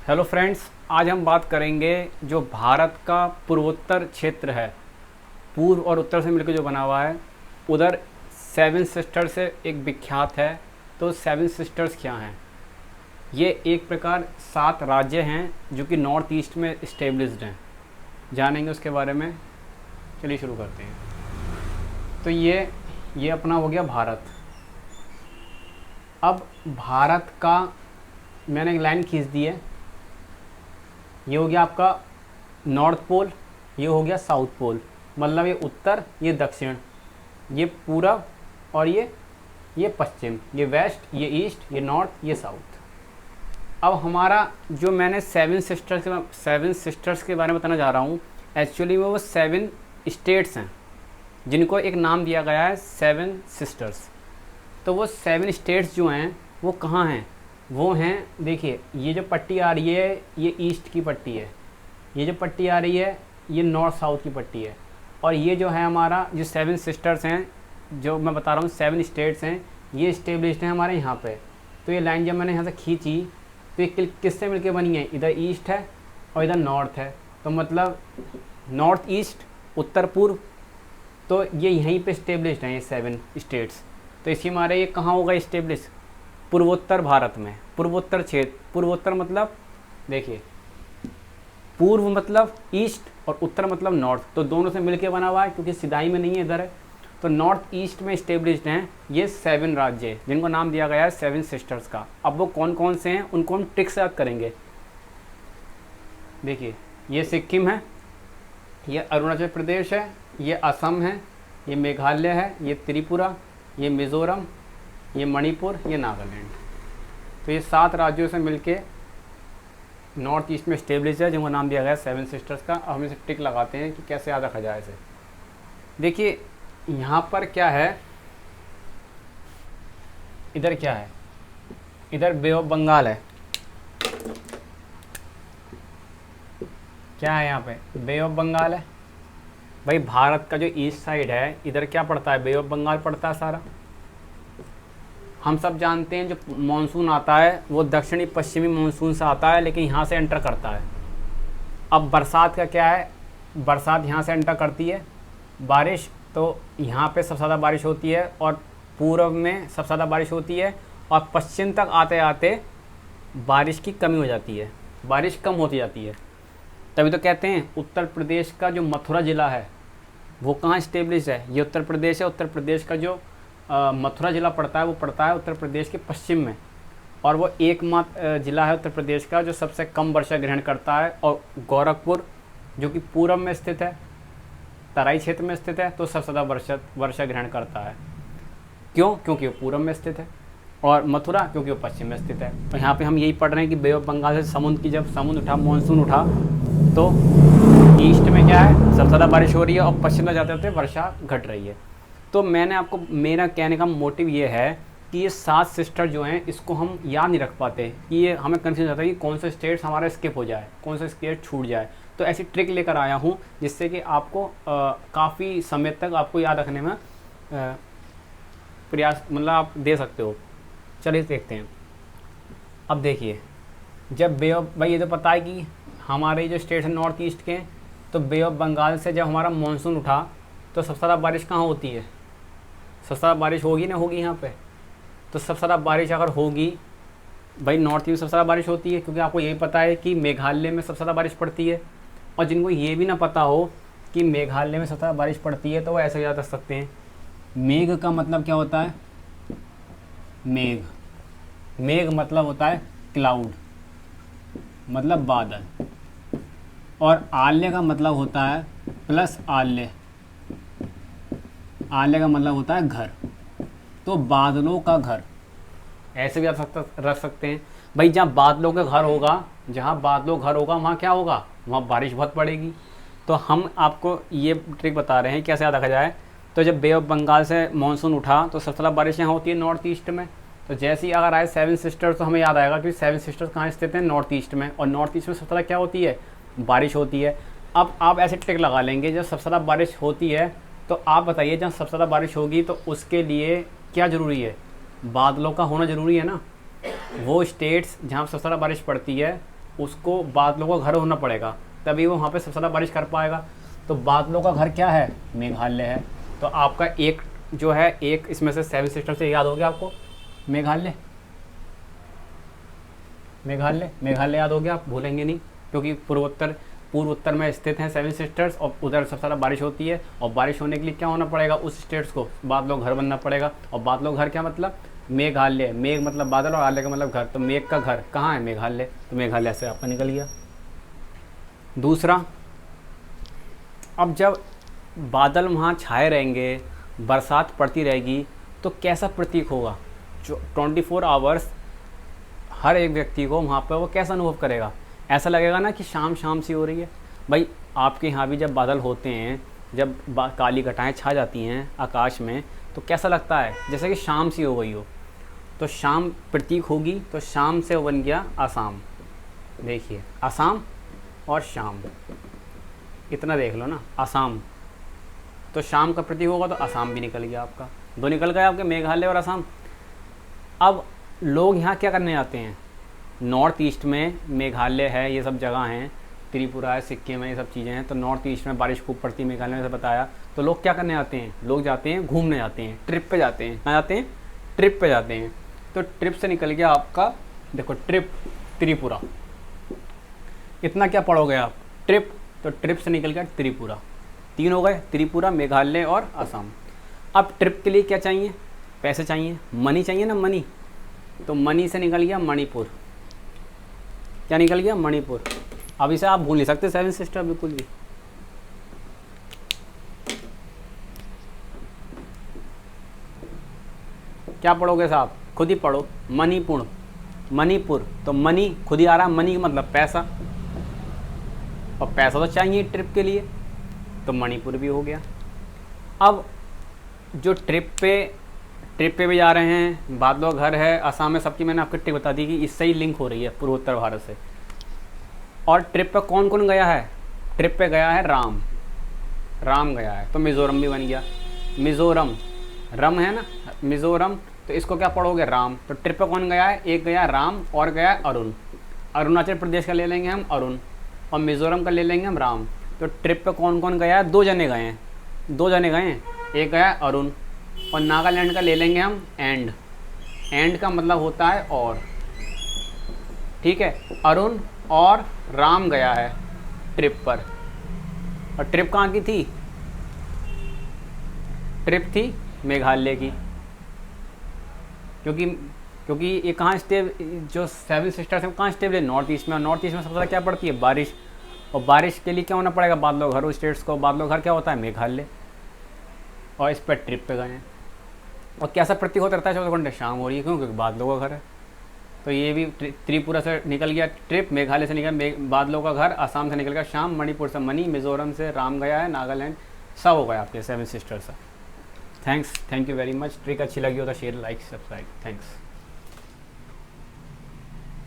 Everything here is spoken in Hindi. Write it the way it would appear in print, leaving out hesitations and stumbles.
हेलो फ्रेंड्स, आज हम बात करेंगे जो भारत का पूर्वोत्तर क्षेत्र है, पूर्व और उत्तर से मिलकर जो बना हुआ है, उधर सेवन सिस्टर्स से एक विख्यात है। तो सेवन सिस्टर्स क्या हैं? ये एक प्रकार 7 राज्य हैं जो कि नॉर्थ ईस्ट में इस्टेब्लिश्ड हैं। जानेंगे उसके बारे में। चलिए शुरू करते हैं। तो ये अपना हो गया भारत। अब भारत का मैंने एक लाइन खींच दी है। ये हो गया आपका नॉर्थ पोल, ये हो गया साउथ पोल, मतलब ये उत्तर, ये दक्षिण, ये पूरब और ये पश्चिम, ये वेस्ट, ये ईस्ट, ये नॉर्थ, ये साउथ। अब हमारा जो मैंने सेवन सिस्टर्स के बारे में बताना जा रहा हूँ, एक्चुअली वो 7 स्टेट्स हैं जिनको एक नाम दिया गया है सेवन सिस्टर्स। तो वो 7 स्टेट्स जो हैं वो कहाँ हैं? वो हैं, देखिए ये जो पट्टी आ रही है ये ईस्ट की पट्टी है, ये जो पट्टी आ रही है ये नॉर्थ साउथ की पट्टी है, और ये जो है हमारा जो 7 सिस्टर्स हैं, जो मैं बता रहा हूँ 7 स्टेट्स हैं, ये इस्टेब्लिश्ड हैं हमारे यहाँ पे। तो ये लाइन जब मैंने यहाँ से खींची तो ये किससे मिलके बनी है? इधर ईस्ट है और इधर नॉर्थ है, तो मतलब नॉर्थ ईस्ट, उत्तर पूर्व, तो ये यहीं पे इस्टेब्लिश्ड हैं ये 7 स्टेट्स। तो इसी हमारे ये कहाँ होगा इस्टेब्लिश? पूर्वोत्तर भारत में, पूर्वोत्तर क्षेत्र। पूर्वोत्तर मतलब देखिए, पूर्व मतलब ईस्ट और उत्तर मतलब नॉर्थ, तो दोनों से मिलके बना हुआ है क्योंकि सिधाई में नहीं है, इधर है। तो नॉर्थ ईस्ट में इस्टेब्लिश्ड हैं ये 7 राज्य जिनको नाम दिया गया है 7 सिस्टर्स का। अब वो कौन कौन से हैं उनको हम ट्रिक से याद करेंगे। देखिए ये सिक्किम है, ये अरुणाचल प्रदेश है, ये असम है, ये मेघालय है, ये त्रिपुरा, ये मिज़ोरम, ये मणिपुर, ये नागालैंड। तो ये 7 राज्यों से मिलके नॉर्थ ईस्ट में स्टेब्लिश है जिनको नाम दिया गया है 7 सिस्टर्स का। अब हम इसे टिक लगाते हैं कि कैसे याद रखा जाए इसे। देखिए यहाँ पर क्या है, इधर क्या है? इधर बे ऑफ बंगाल है। क्या है यहाँ पे? बे ऑफ बंगाल है। भाई भारत का जो ईस्ट साइड है इधर क्या पड़ता है? बे ऑफ बंगाल पड़ता है सारा। हम सब जानते हैं जो मानसून आता है वो दक्षिणी पश्चिमी मानसून से आता है, लेकिन यहाँ से एंटर करता है। अब बरसात का क्या है? बरसात यहाँ से एंटर करती है, बारिश तो यहाँ पे सबसे ज़्यादा बारिश होती है और पूर्व में सबसे ज़्यादा बारिश होती है, और पश्चिम तक आते आते बारिश की कमी हो जाती है, बारिश कम होती जाती है। तभी तो कहते हैं उत्तर प्रदेश का जो मथुरा ज़िला है वो कहाँ स्टेब्लिश है? ये उत्तर प्रदेश है। उत्तर प्रदेश का जो मथुरा ज़िला पड़ता है वो पड़ता है उत्तर प्रदेश के पश्चिम में, और वो एकमात्र ज़िला है उत्तर प्रदेश का जो सबसे कम वर्षा ग्रहण करता है। और गोरखपुर जो कि पूरब में स्थित है, तराई क्षेत्र में स्थित है, तो सबसे ज़्यादा वर्षा ग्रहण करता है। क्यों? क्योंकि वो पूरब में स्थित है। और मथुरा क्योंकि वो पश्चिम में स्थित है। तो यहाँ पे हम यही पढ़ रहे हैं कि बे ऑफ बंगाल से समुद्र की जब समुद्र उठा, मानसून उठा, तो ईस्ट में क्या है? सबसे ज़्यादा बारिश हो रही है, और पश्चिम में जाते जाते वर्षा घट रही है। तो मैंने आपको, मेरा कहने का मोटिव ये है कि ये 7 सिस्टर जो हैं इसको हम याद नहीं रख पाते, कि ये हमें कन्फ्यूज होता है कि कौन सा स्टेट हमारा स्किप हो जाए, कौन सा स्टेट छूट जाए। तो ऐसी ट्रिक लेकर आया हूँ जिससे कि आपको काफ़ी समय तक आपको याद रखने में प्रयास, मतलब आप दे सकते हो। चलिए देखते हैं। अब देखिए, जब बे ऑफ, भाई ये तो पता है कि हमारे जो स्टेट हैं नॉर्थ ईस्ट के, तो बे ऑफ बंगाल से जब हमारा मानसून उठा तो सबसे ज़्यादा बारिश कहाँ होती है? सबसे ज़्यादा बारिश होगी ना, होगी यहाँ पे। तो सबसे ज़्यादा बारिश अगर होगी, भाई नॉर्थ ईस्ट में सबसे ज़्यादा बारिश होती है, क्योंकि आपको यही पता है कि मेघालय में सबसे ज़्यादा बारिश पड़ती है। और जिनको ये भी ना पता हो कि मेघालय में सबसे ज़्यादा बारिश पड़ती है, तो वो ऐसे याद रख सकते हैं, मेघ का मतलब क्या होता है? मेघ, मेघ मतलब होता है क्लाउड, मतलब बादल। और आल्य का मतलब होता है प्लस आल्य, आल्य का मतलब होता है घर, तो बादलों का घर, ऐसे भी रख सकते हैं। भाई जहाँ बादलों का घर होगा, जहाँ बादलों का घर होगा वहाँ क्या होगा? वहाँ बारिश बहुत पड़ेगी। तो हम आपको ये ट्रिक बता रहे हैं कैसे याद रखा जाए। तो जब बे ऑफ बंगाल से मानसून उठा तो सबसे ज़्यादा बारिश यहाँ होती है नॉर्थ ईस्ट में। तो जैसे ही अगर आए 7 सिस्टर्स, तो हमें याद आएगा कि 7 सिस्टर्स कहाँ स्थित हैं? नॉर्थ ईस्ट में। और नॉर्थ ईस्ट में सबसे ज़्यादा क्या होती है? बारिश होती है। अब आप ऐसे ट्रिक लगा लेंगे, जब सबसे ज़्यादा बारिश होती है तो आप बताइए जहाँ सबसे ज़्यादा बारिश होगी तो उसके लिए क्या ज़रूरी है? बादलों का होना ज़रूरी है ना। वो स्टेट्स जहाँ सबसे ज़्यादा बारिश पड़ती है उसको बादलों का घर होना पड़ेगा, तभी वो वहाँ पे सबसे ज़्यादा बारिश कर पाएगा। तो बादलों का घर क्या है? मेघालय है। तो आपका एक जो है, एक इसमें से 7 सिस्टर से याद हो गया आपको, मेघालय। मेघालय मेघालय याद हो गया, आप भूलेंगे नहीं, क्योंकि पूर्व उत्तर में स्थित हैं 7 सिस्टर्स, और उधर सबसे ज़्यादा बारिश होती है। और बारिश होने के लिए क्या होना पड़ेगा? उस स्टेट्स को बादलों घर बनना पड़ेगा। और बादलों घर क्या मतलब? मेघालय। मेघ मतलब बादल और आलय का मतलब घर, तो मेघ का घर कहाँ है? मेघालय। तो मेघालय से आपका निकल गया। दूसरा, अब जब बादल वहाँ छाए रहेंगे, बरसात पड़ती रहेगी, तो कैसा प्रतीक होगा? जो 24 आवर्स हर एक व्यक्ति को वहाँ पर वो कैसा अनुभव करेगा? ऐसा लगेगा ना कि शाम शाम सी हो रही है। भाई आपके यहाँ भी जब बादल होते हैं, जब काली घटाएं छा जाती हैं आकाश में, तो कैसा लगता है? जैसे कि शाम सी हो गई हो। तो शाम प्रतीक होगी, तो शाम से बन गया आसाम। देखिए, आसाम और शाम, इतना देख लो ना, आसाम। तो शाम का प्रतीक होगा तो आसाम भी निकल गया आपका। दो निकल गए आपके, मेघालय और आसाम। अब लोग यहाँ क्या करने आते हैं? नॉर्थ ईस्ट में मेघालय है, ये सब जगह हैं, त्रिपुरा है, सिक्किम है, ये सब चीज़ें हैं। तो नॉर्थ ईस्ट में बारिश खूब पड़ती है, मेघालय में से बताया। तो लोग क्या करने आते हैं? लोग जाते हैं घूमने, जाते हैं ट्रिप पे जाते हैं। कहाँ जाते हैं? ट्रिप पे जाते हैं। तो ट्रिप से निकल गया आपका, देखो ट्रिप, त्रिपुरा। इतना क्या पढ़ोगे आप? ट्रिप, तो ट्रिप से निकल गया त्रिपुरा। 3 हो गए, त्रिपुरा, मेघालय और असम। अब ट्रिप के लिए क्या चाहिए? पैसे चाहिए, मनी चाहिए ना, मनी। तो मनी से निकल गया मणिपुर। क्या निकल गया? मणिपुर। अब इसे आप भूल नहीं सकते 7 सिस्टर बिल्कुल भी। क्या पढ़ोगे साहब? खुद ही पढ़ो, मणिपुर। मणिपुर, तो मनी खुद ही आ रहा है, मनी मतलब पैसा, और पैसा तो चाहिए ट्रिप के लिए, तो मणिपुर भी हो गया। अब जो ट्रिप पे भी जा रहे हैं, बादलों का घर है, असम में, सबकी मैंने आपको ट्रिप बता दी कि इससे ही लिंक हो रही है पूर्वोत्तर भारत से। और ट्रिप पे कौन कौन गया है? ट्रिप पे गया है राम, राम गया है, तो मिज़ोरम भी बन गया। मिज़ोरम, रम है ना, मिज़ोरम, तो इसको क्या पढ़ोगे? राम। तो ट्रिप पे कौन गया है? एक गया राम और गया अरुण। अरुणाचल प्रदेश का ले लेंगे हम अरुण, और मिज़ोरम का ले लेंगे हम राम। तो ट्रिप पे कौन कौन गया है? 2 जने गए हैं, 2 जने गए हैं, एक गया अरुण। और नागालैंड का ले लेंगे हम एंड। एंड का मतलब होता है और, ठीक है। अरुण और राम गया है ट्रिप पर। और ट्रिप कहाँ की थी? ट्रिप थी मेघालय की, क्योंकि ये कहाँ जो 7 सिस्टर्स हैं कहाँ स्टेबल है? नॉर्थ ईस्ट में। और नॉर्थ ईस्ट में सबसे ज़्यादा क्या पड़ती है? बारिश। और बारिश के लिए क्या होना पड़ेगा? बादलों घर। उस स्टेट्स को बादलों घर क्या होता है? मेघालय। और इस पर ट्रिप पे गए हैं। और कैसा प्रतीक होता रहता है? 24 घंटे शाम हो रही है, क्यों? क्योंकि बादलों का घर है। तो ये भी त्रिपुरा से निकल गया ट्रिप, मेघालय से निकल बादलों का घर, असम से निकल गया शाम, मणिपुर से मनी, मिज़ोरम से राम गया है, नागालैंड, सब हो गया आपके 7 sisters. Thank you very much. Trick अच्छी लगी हो तो शेयर, लाइक, सब्सक्राइब। थैंक्स।